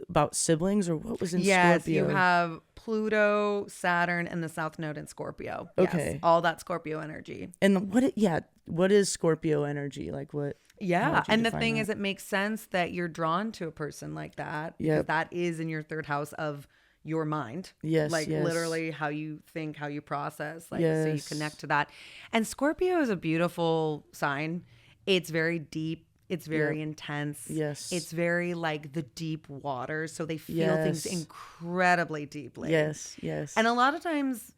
about siblings or what was in Yes, Scorpio. you have Pluto, Saturn, and the South Node in Scorpio. Okay. Yes, all that Scorpio energy. And what is Scorpio energy? Like what? Yeah, and the thing that? is, it makes sense that you're drawn to a person like that because Yep. that is in your third house of your mind. Yes, like yes. literally how you think, how you process, like Yes. so you connect to that. And Scorpio is a beautiful sign. It's very deep. It's very Yep. intense. Yes. It's very like the deep water, so they feel things Yes. incredibly deeply. Yes, yes. And a lot of times,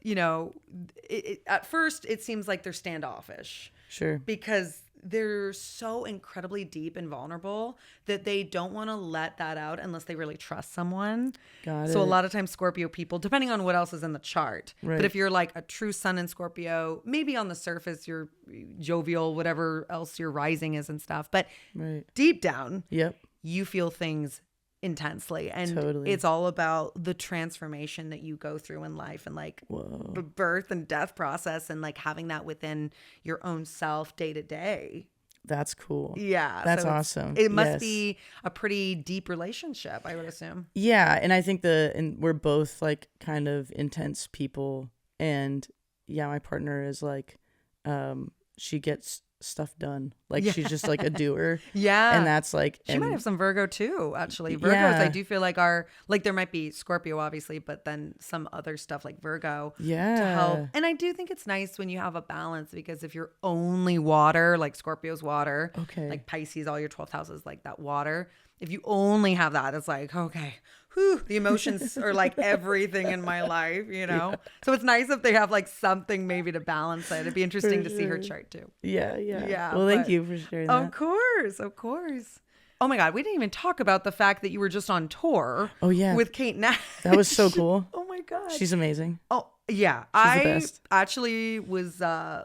at first it seems like they're standoffish Sure. because they're so incredibly deep and vulnerable that they don't want to let that out unless they really trust someone. Got So a it. lot of times Scorpio people, depending on what else is in the chart, Right. but if you're like a true sun in Scorpio, maybe on the surface you're jovial, whatever else your rising is and stuff, but Right. deep down, Yep. you feel things intensely, and Totally. it's all about the transformation that you go through in life and like Whoa. the birth and death process and like having that within your own self day to day. That's cool. Yeah, That's so awesome. It must Yes. be a pretty deep relationship, I would assume. Yeah, and I think and we're both like kind of intense people, and yeah, my partner is like, she gets stuff done. Like she's just like a doer. Yeah. And that's like, She might have some Virgo too, actually. Virgos, Yeah. I do feel like are like there might be Scorpio, obviously, but then some other stuff like Virgo yeah. to help. And I do think it's nice when you have a balance because if you're only water, like Scorpio's water, Okay. like Pisces, all your 12th houses, like that water. If you only have that, it's like, okay, whew, the emotions are like everything in my life, Yeah. So it's nice if they have like something maybe to balance it. It'd be interesting to see her sure. chart too. Yeah. Yeah, Well, thank but- you for sharing Of that. course, of course. Oh my God, we didn't even talk about the fact that you were just on tour Oh, yeah. with Kate Nash. That was so cool. Oh my God. She's amazing. Oh yeah, the I best. actually was I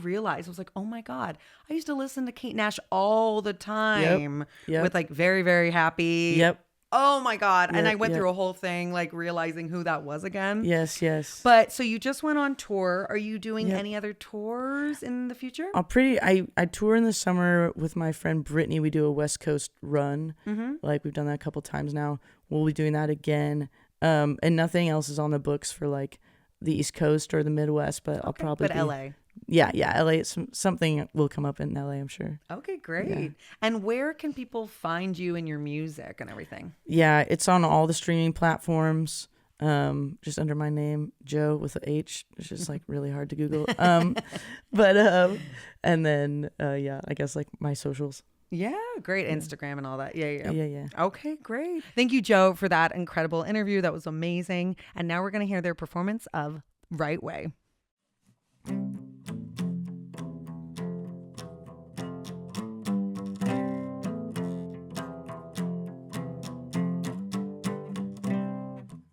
realized I was like, oh my God, I used to listen to Kate Nash all the time Yep. with like Very Very Happy. Yep. Oh my God, and Yep, I went yep. through a whole thing like realizing who that was again. Yes. Yes. But so you just went on tour. Are you doing Yep. any other tours in the future? I tour in the summer with my friend Brittany. We do a West Coast run. Mm-hmm. Like we've done that a couple times now. We'll be doing that again. And nothing else is on the books for like the East Coast or the Midwest, but I'll probably But be, LA. Yeah, LA. Something will come up in LA, I'm sure. Okay, great. Yeah. And where can people find you and your music and everything? Yeah, it's on all the streaming platforms. Just under my name, Joh with a H. It's just like really hard to Google. And then I guess like my socials. Yeah, great. Instagram and all that. Yeah. Yeah. Okay, great. Thank you, Joh, for that incredible interview. That was amazing. And now we're going to hear their performance of Right Way.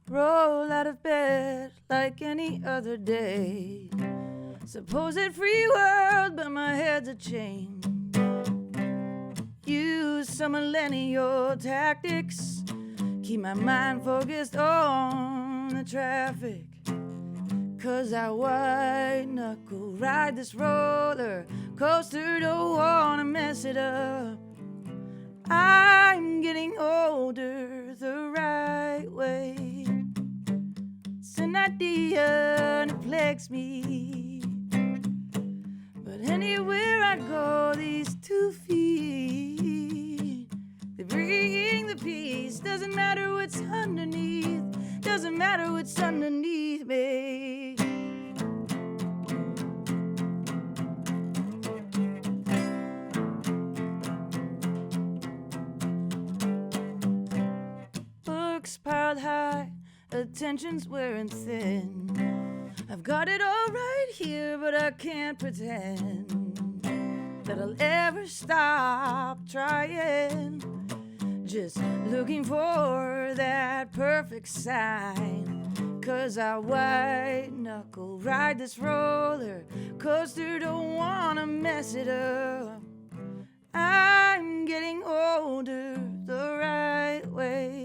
Roll out of bed like any other day. Supposed free world, but my head's a chain. Use some millennial tactics. Keep my mind focused on the traffic. 'Cause I white knuckle ride this roller coaster, don't wanna mess it up. I'm getting older the right way. It's an idea and it plagues me. But anywhere I go, these 2 feet, they bring the peace. Doesn't matter what's underneath. Doesn't matter what's underneath me. Books piled high, attention's wearing thin. I've got it all right here, but I can't pretend that I'll ever stop trying. Just looking for that perfect sign. 'Cause I white knuckle ride this roller coaster, don't wanna mess it up. I'm getting older the right way.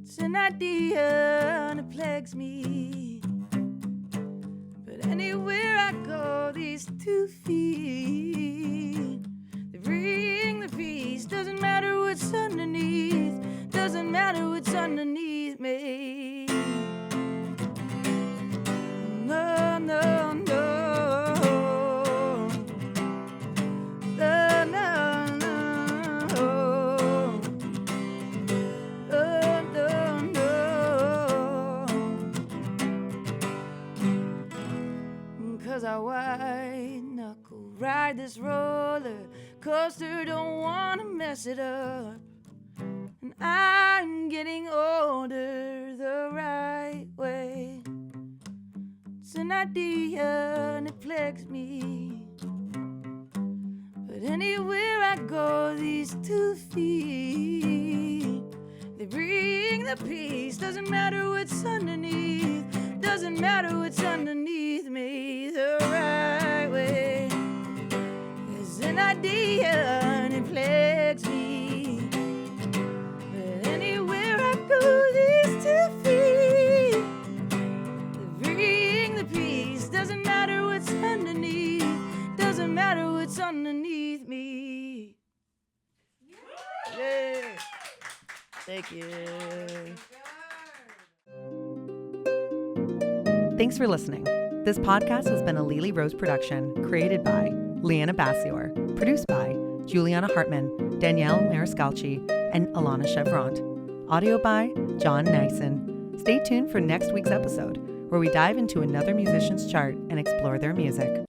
It's an idea and it plagues me. anywhere I go, these 2 feet, they bring the peace. Doesn't matter what's underneath, doesn't matter what's underneath me. No, no, no. I white knuckle ride this roller coaster, don't wanna mess it up. And I'm getting older the right way. It's an idea and it plagues me. But anywhere I go, these 2 feet, they bring the peace. Doesn't matter what's underneath, doesn't matter what's underneath me. The right way is an idea and it plagues me. But anywhere I go, these 2 feet, they bring the peace. Doesn't matter what's underneath, doesn't matter what's underneath me. Yeah. Thank you. Thanks for listening. This podcast has been a LiliRose production, created by Liana Bassior, produced by Juliana Hartman, Danielle Marascalchi, and Alana Cheuvront. Audio by John Neisen. Stay tuned for next week's episode, where we dive into another musician's chart and explore their music.